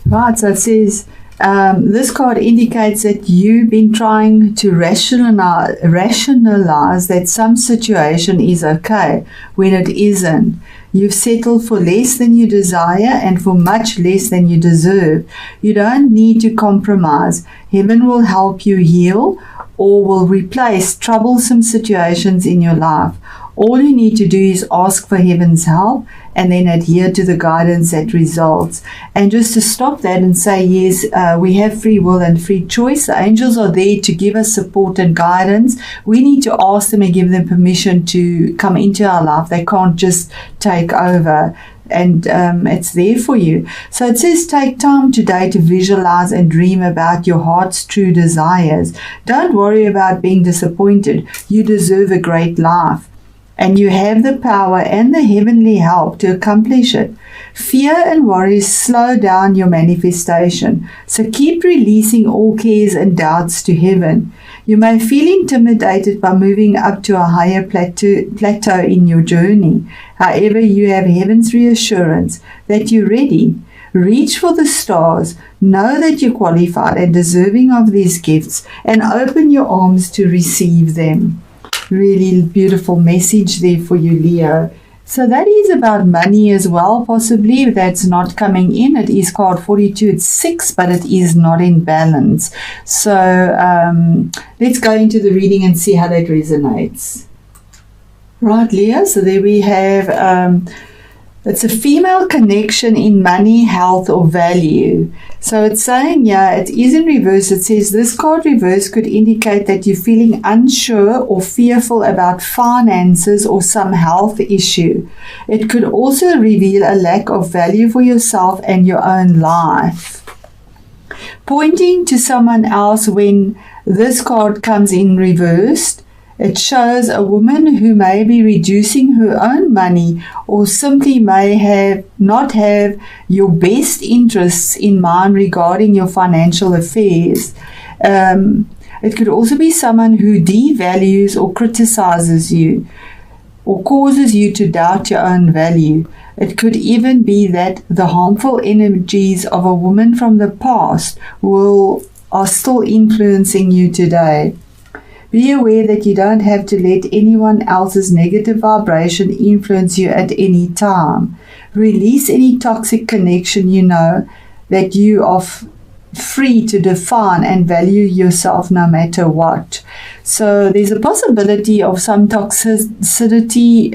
Right, so it says, this card indicates that you've been trying to rationalize that some situation is okay when it isn't. You've settled for less than you desire and for much less than you deserve. You don't need to compromise. Heaven will help you heal or will replace troublesome situations in your life. All you need to do is ask for heaven's help and then adhere to the guidance that results. And just to stop that and say, yes, we have free will and free choice. The angels are there to give us support and guidance. We need to ask them and give them permission to come into our life. They can't just take over. And it's there for you. So it says, take time today to visualize and dream about your heart's true desires. Don't worry about being disappointed. You deserve a great life, and you have the power and the heavenly help to accomplish it. Fear and worry slow down your manifestation, so keep releasing all cares and doubts to heaven. You may feel intimidated by moving up to a higher plateau in your journey. However, you have heaven's reassurance that you're ready. Reach for the stars, know that you're qualified and deserving of these gifts, and open your arms to receive them. Really beautiful message there for you, Leo. So that is about money as well, possibly. That's not coming in. It is card 42. It's 6, but it is not in balance. So let's go into the reading and see how that resonates. Right, Leo. So there we have... it's a female connection in money, health, or value. So it's saying, it is in reverse. It says this card reverse could indicate that you're feeling unsure or fearful about finances or some health issue. It could also reveal a lack of value for yourself and your own life. Pointing to someone else when this card comes in reversed, it shows a woman who may be reducing her own money or simply may not have your best interests in mind regarding your financial affairs. It could also be someone who devalues or criticizes you or causes you to doubt your own value. It could even be that the harmful energies of a woman from the past are still influencing you today. Be aware that you don't have to let anyone else's negative vibration influence you at any time. Release any toxic connection you know that you are free to define and value yourself no matter what. So there's a possibility of some toxicity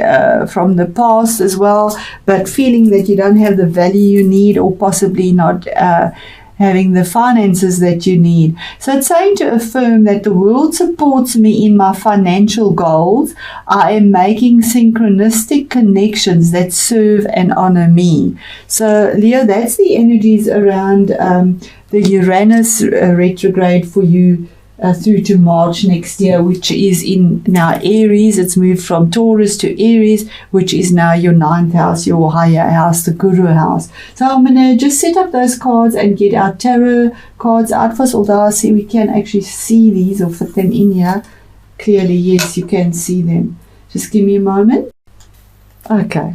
from the past as well, but feeling that you don't have the value you need or possibly not having the finances that you need. So it's saying to affirm that the world supports me in my financial goals. I am making synchronistic connections that serve and honor me. So Leo, that's the energies around the Uranus retrograde for you through to March next year, which is in now Aries. It's moved from Taurus to Aries, which is now your 9th house, your higher house, the Guru house. So I'm going to just set up those cards and get our tarot cards out first, although I see we can actually see these or fit them in here. Clearly, yes, you can see them. Just give me a moment. Okay.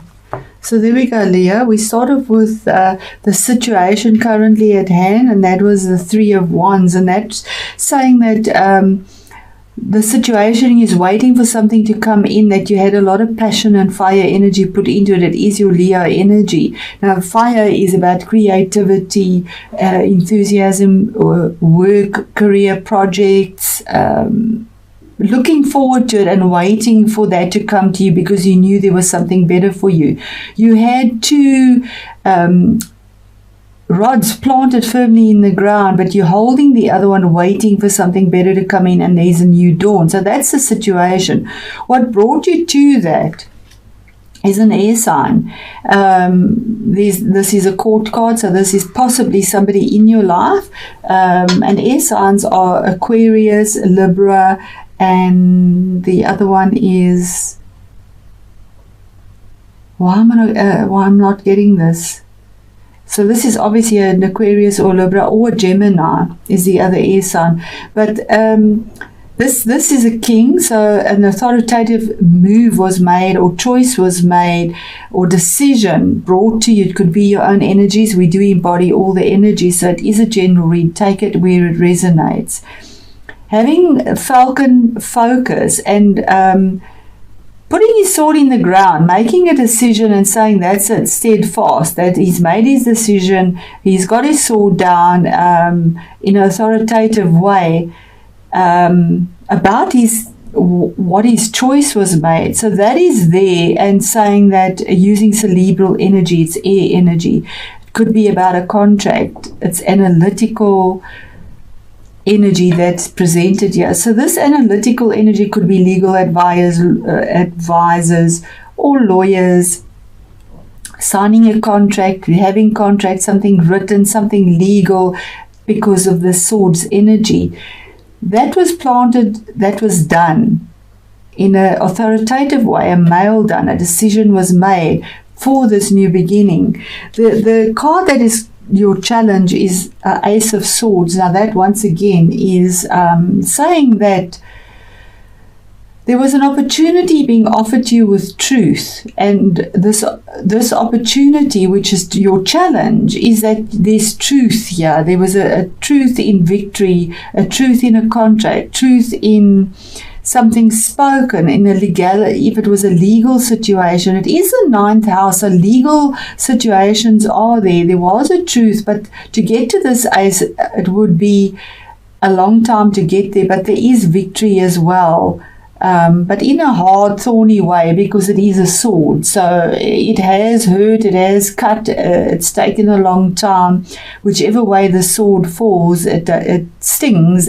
So there we go, Leo. We started with the situation currently at hand, and that was the 3 of Wands, and that's saying that the situation is waiting for something to come in, that you had a lot of passion and fire energy put into it. It is your Leo energy. Now, fire is about creativity, enthusiasm, work, career projects, looking forward to it and waiting for that to come to you because you knew there was something better for you. You had 2 rods planted firmly in the ground, but you're holding the other one, waiting for something better to come in, and there's a new dawn. So that's the situation. What brought you to that is an air sign. This is a court card, so this is possibly somebody in your life. And air signs are Aquarius, Libra, and the other one is... Why am I'm not getting this? So this is obviously an Aquarius or Libra, or Gemini is the other air sign. But This is a king, so an authoritative move was made, or choice was made, or decision brought to you. It could be your own energies. We do embody all the energies, so it is a general read. Take it where it resonates. Having falcon focus and putting his sword in the ground, making a decision and saying that's it, steadfast, that he's made his decision, he's got his sword down in an authoritative way, about what his choice was made. So that is there, and saying that using cerebral energy, it's air energy. It could be about a contract. It's analytical energy that's presented here. So this analytical energy could be legal advisors or lawyers, signing a contract, having contract, something written, something legal, because of the sword's energy. That was planted, that was done in an authoritative way, a male done, a decision was made for this new beginning. The card that is your challenge is Ace of Swords. Now that once again is saying that there was an opportunity being offered to you with truth, and this opportunity, which is your challenge, is that there's truth here. There was a truth in victory, a truth in a contract, truth in something spoken, in a legal, if it was a legal situation. It is the 9th house, so legal situations are there. There was a truth, but to get to this ace, it would be a long time to get there, but there is victory as well. But in a hard, thorny way, because it is a sword. So it has hurt, it has cut, it's taken a long time. Whichever way the sword falls, it stings.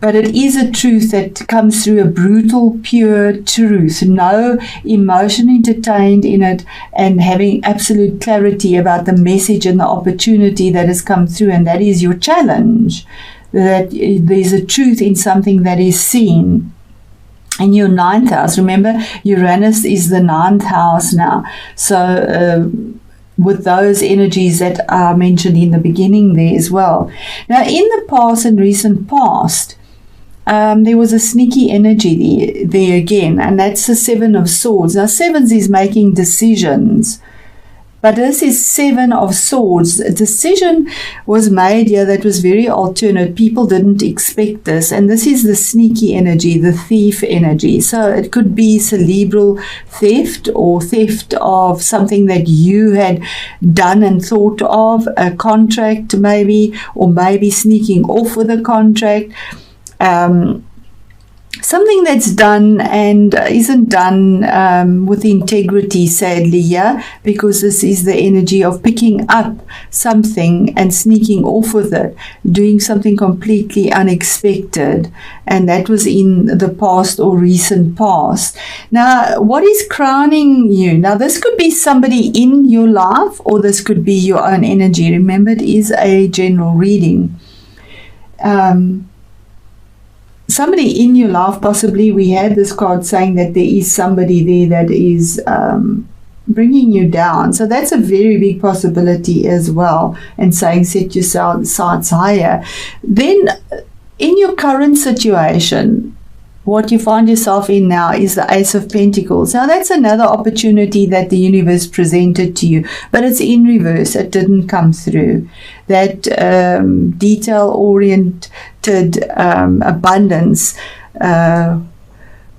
But it is a truth that comes through, a brutal, pure truth. No emotion entertained in it, and having absolute clarity about the message and the opportunity that has come through. And that is your challenge. That there's a truth in something that is seen. In your 9th house, remember, Uranus is the 9th house now. So with those energies that are mentioned in the beginning there as well. Now, in the past and recent past, there was a sneaky energy there again, and that's the 7 of Swords. Now, 7s is making decisions. But this is 7 of Swords. A decision was made here that was very alternate. People didn't expect this. And this is the sneaky energy, the thief energy. So it could be cerebral theft, or theft of something that you had done and thought of, a contract maybe, or maybe sneaking off with a contract. Something that's done and isn't done with integrity, sadly, yeah, because this is the energy of picking up something and sneaking off with it, doing something completely unexpected, and that was in the past or recent past. Now, what is crowning you? Now, this could be somebody in your life, or this could be your own energy. Remember, it is a general reading. Somebody in your life, possibly. We had this card saying that there is somebody there that is bringing you down. So that's a very big possibility as well. And saying set your sights higher. Then in your current situation, what you find yourself in now is the Ace of Pentacles. Now that's another opportunity that the universe presented to you, but it's in reverse. It didn't come through. That detail-oriented abundance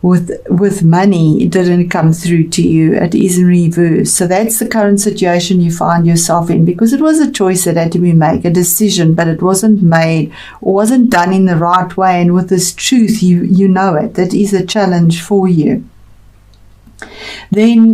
with money, it didn't come through to you. It is in reverse. So that's the current situation you find yourself in, because it was a choice that had to be made, a decision, but it wasn't made or wasn't done in the right way. And with this truth, you know it. That is a challenge for you. Then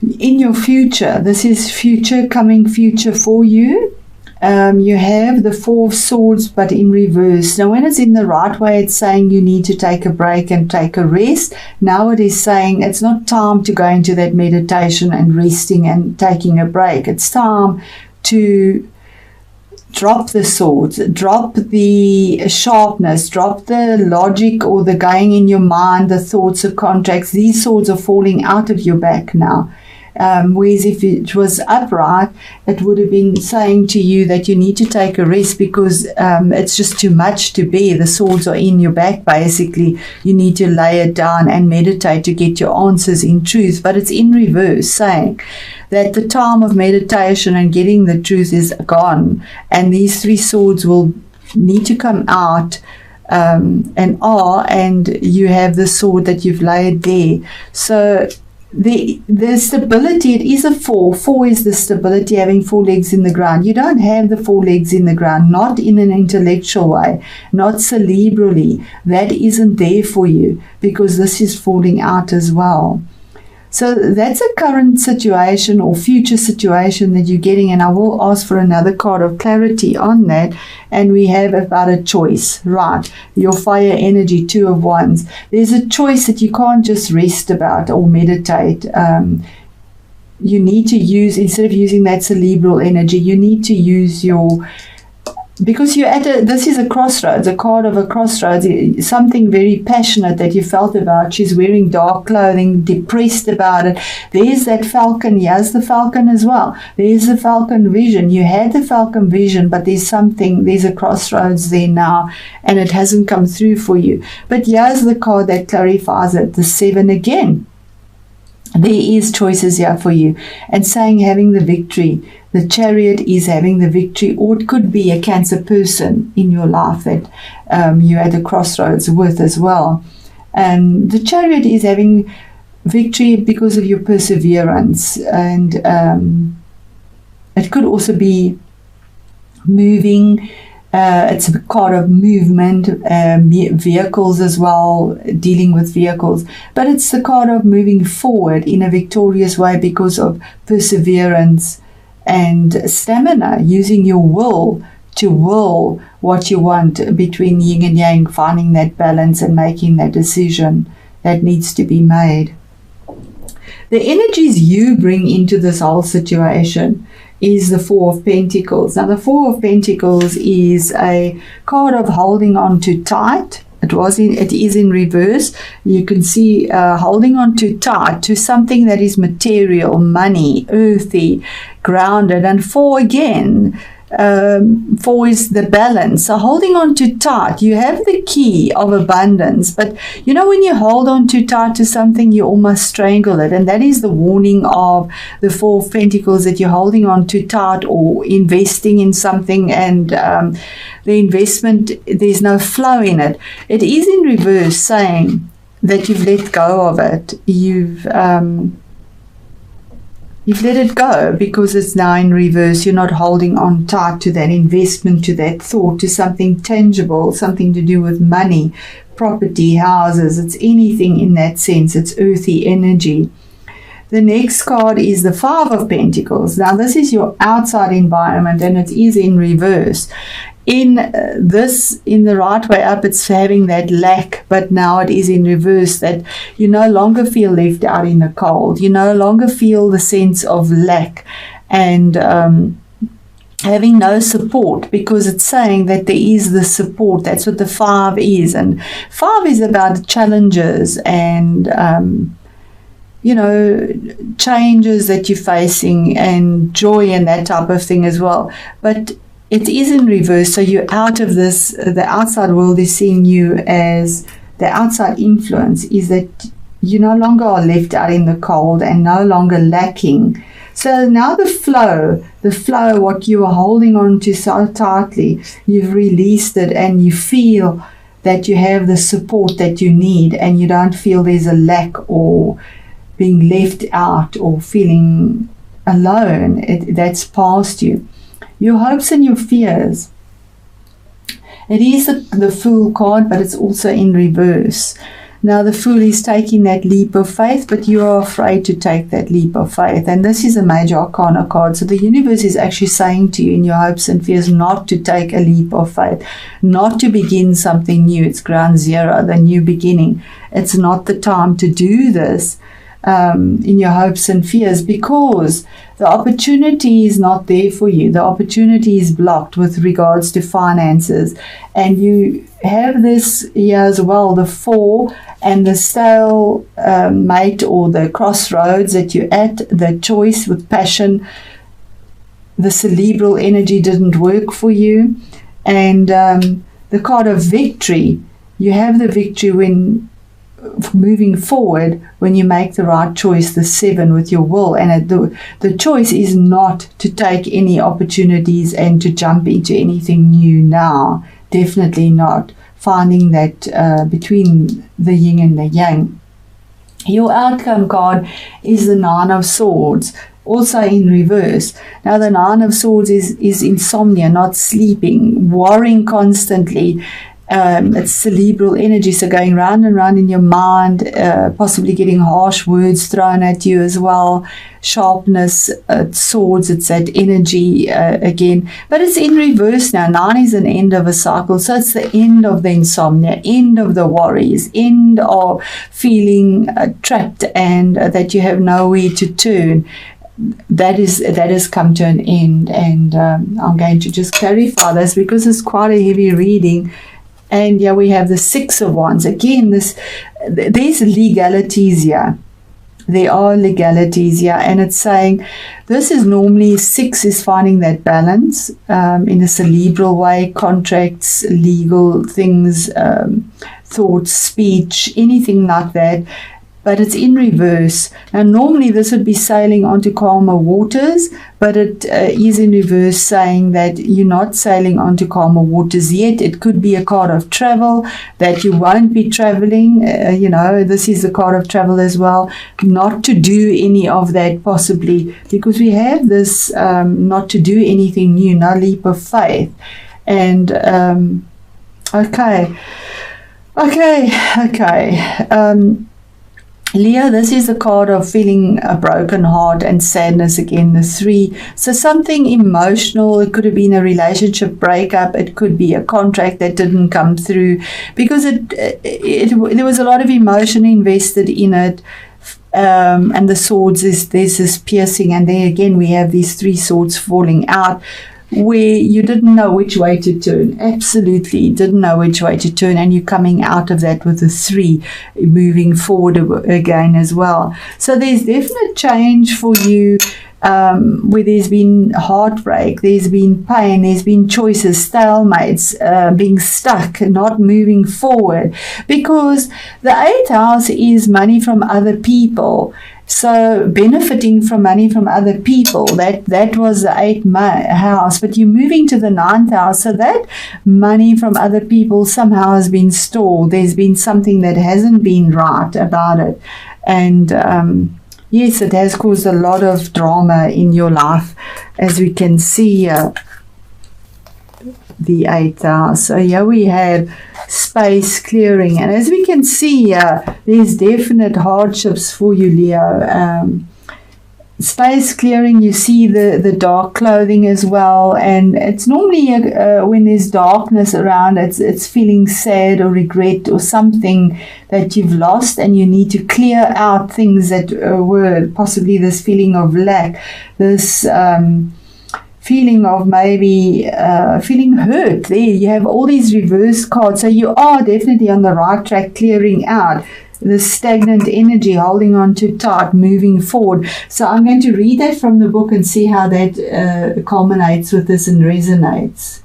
in your future, this is future, coming future for you. You have the 4 of Swords, but in reverse. Now, when it's in the right way, it's saying you need to take a break and take a rest. Now it is saying it's not time to go into that meditation and resting and taking a break. It's time to drop the swords, drop the sharpness, drop the logic or the going in your mind, the thoughts of contracts. These swords are falling out of your back now. Whereas if it was upright, it would have been saying to you that you need to take a rest because it's just too much to bear. The swords are in your back, basically. You need to lay it down and meditate to get your answers in truth. But it's in reverse, saying that the time of meditation and getting the truth is gone, and these 3 swords will need to come out and you have the sword that you've laid there. So the stability, it is a 4. 4 is the stability, having 4 legs in the ground. You don't have the 4 legs in the ground, not in an intellectual way, not cerebrally. That isn't there for you because this is falling out as well. So that's a current situation or future situation that you're getting, and I will ask for another card of clarity on that. And we have about a choice, right? Your fire energy, 2 of Wands. There's a choice that you can't just rest about or meditate. You need to use, instead of using that cerebral energy, you need to use your, because you're at this is a crossroads, a card of a crossroads, something very passionate that you felt about. She's wearing dark clothing, depressed about it. There's that falcon. Here's the falcon as well. There's the falcon vision. You had the falcon vision, but there's a crossroads there now, and it hasn't come through for you. But here's the card that clarifies it, the 7 again. There is choices here for you, and saying having the victory. The Chariot is having the victory, or it could be a Cancer person in your life that you're at a crossroads with as well. And the Chariot is having victory because of your perseverance, and it could also be moving. It's a card of movement, vehicles as well, dealing with vehicles. But it's the card of moving forward in a victorious way because of perseverance and stamina, using your will to will what you want between yin and yang, finding that balance and making that decision that needs to be made. The energies you bring into this whole situation is the 4 of Pentacles. Now, the 4 of Pentacles is a card of holding on too tight. It is in reverse. You can see holding on too tight to something that is material, money, earthy, grounded. And 4 again, 4 is the balance. So holding on too tight, you have the key of abundance, but you know, when you hold on too tight to something, you almost strangle it, and that is the warning of the 4 of Pentacles, that you're holding on too tight or investing in something, and the investment, there's no flow in it. It is in reverse, saying that you've let go of it. You've let it go because it's now in reverse. You're not holding on tight to that investment, to that thought, to something tangible, something to do with money, property, houses. It's anything in that sense. It's earthy energy. The next card is the 5 of Pentacles. Now, this is your outside environment, and it is in reverse. In the right way up, it's having that lack, but now it is in reverse, that you no longer feel left out in the cold. You no longer feel the sense of lack and having no support, because it's saying that there is the support. That's what the 5 is. And 5 is about challenges and changes that you're facing, and joy and that type of thing as well. But it is in reverse, so you're out of this. The outside world is seeing you as the outside influence, is that you no longer are left out in the cold and no longer lacking. So now the flow, what you are holding on to so tightly, you've released it, and you feel that you have the support that you need, and you don't feel there's a lack or being left out or feeling alone. That's past you. Your hopes and your fears. It is the Fool card, but it's also in reverse. Now, the Fool is taking that leap of faith, but you are afraid to take that leap of faith. And this is a major arcana card. So the universe is actually saying to you in your hopes and fears not to take a leap of faith, not to begin something new. It's ground zero, the new beginning. It's not the time to do this. in your hopes and fears, because the opportunity is not there for you. The opportunity is blocked with regards to finances. And you have this here as well, the 4 and the stale mate, or the crossroads that you're at, the choice with passion. The cerebral energy didn't work for you. And the card of victory, you have the victory when moving forward, when you make the right choice, the 7 with your will. And the choice is not to take any opportunities and to jump into anything new now. Definitely not. Finding that between the yin and the yang. Your outcome card is the 9 of Swords, also in reverse. Now the 9 of Swords is insomnia, not sleeping, worrying constantly. It's cerebral energy, so going round and round in your mind, possibly getting harsh words thrown at you as well. Sharpness, swords, it's that energy again. But it's in reverse now. 9 is an end of a cycle, so it's the end of the insomnia, end of the worries, end of feeling trapped and that you have nowhere to turn. That has come to an end, and I'm going to just clarify this because it's quite a heavy reading. And yeah, we have the 6 of Wands. Again, there's legalities here. There are legalities here. And it's saying this is normally 6 is finding that balance in a cerebral way. Contracts, legal things, thoughts, speech, anything like that. But it's in reverse. Now, normally this would be sailing onto calmer waters, but it is in reverse, saying that you're not sailing onto calmer waters yet. It could be a card of travel, that you won't be traveling. This is a card of travel as well. Not to do any of that, possibly, because we have this not to do anything new, no leap of faith. And, okay. Leo, this is a card of feeling a broken heart and sadness again, the 3. So something emotional. It could have been a relationship breakup. It could be a contract that didn't come through, because there was a lot of emotion invested in it. And the swords, there's this piercing, and there again we have these 3 swords falling out, where you didn't know which way to turn. Absolutely didn't know which way to turn, and you're coming out of that with a 3, moving forward again as well. So there's definite change for you, where there's been heartbreak, there's been pain, there's been choices, stalemates, being stuck, not moving forward, because the 8th house is money from other people. So benefiting from money from other people, that was the 8th house, but you're moving to the 9th house, so that money from other people somehow has been stalled. There's been something that hasn't been right about it. And yes, it has caused a lot of drama in your life, as we can see the 8th house. So here we have space clearing, and as we can see, there's definite hardships for you, Leo. Space clearing, you see the dark clothing as well, and it's normally when there's darkness around, it's feeling sad or regret or something that you've lost, and you need to clear out things that were possibly this feeling of lack, this feeling of maybe feeling hurt. There you have all these reverse cards, so you are definitely on the right track, clearing out the stagnant energy, holding on too tight, moving forward. So I'm going to read that from the book and see how that culminates with this and resonates.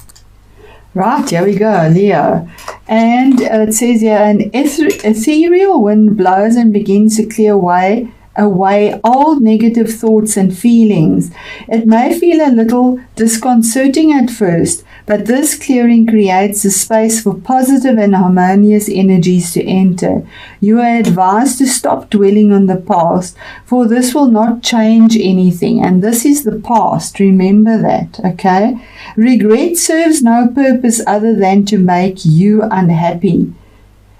Right, here we go, Leo. And it says here, an ethereal wind blows and begins to clear away old negative thoughts and feelings. It may feel a little disconcerting at first, but this clearing creates a space for positive and harmonious energies to enter. You are advised to stop dwelling on the past, for this will not change anything, and this is the past. Remember that, okay? Regret serves no purpose other than to make you unhappy.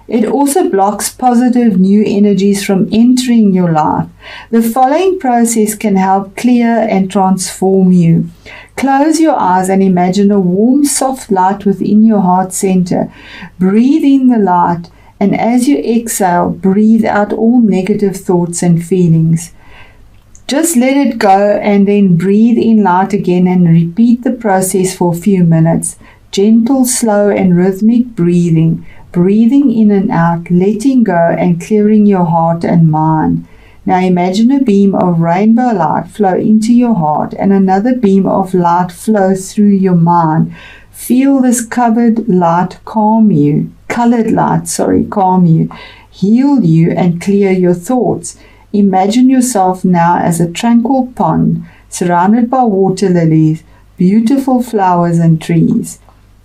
It also blocks positive new energies from entering your life. The following process can help clear and transform you. Close your eyes and imagine a warm, soft light within your heart center. Breathe in the light And as you exhale, breathe out all negative thoughts and feelings. Just let it go and then breathe in light again and repeat the process for a few minutes. Gentle, slow and rhythmic breathing. Breathing in and out, letting go and clearing your heart and mind. Now imagine a beam of rainbow light flow into your heart and another beam of light flow through your mind. Feel this colored light calm you, heal you and clear your thoughts. Imagine yourself now as a tranquil pond surrounded by water lilies, beautiful flowers and trees.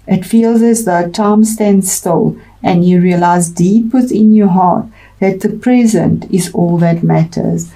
It feels as though time stands still and you realize deep within your heart that the present is all that matters.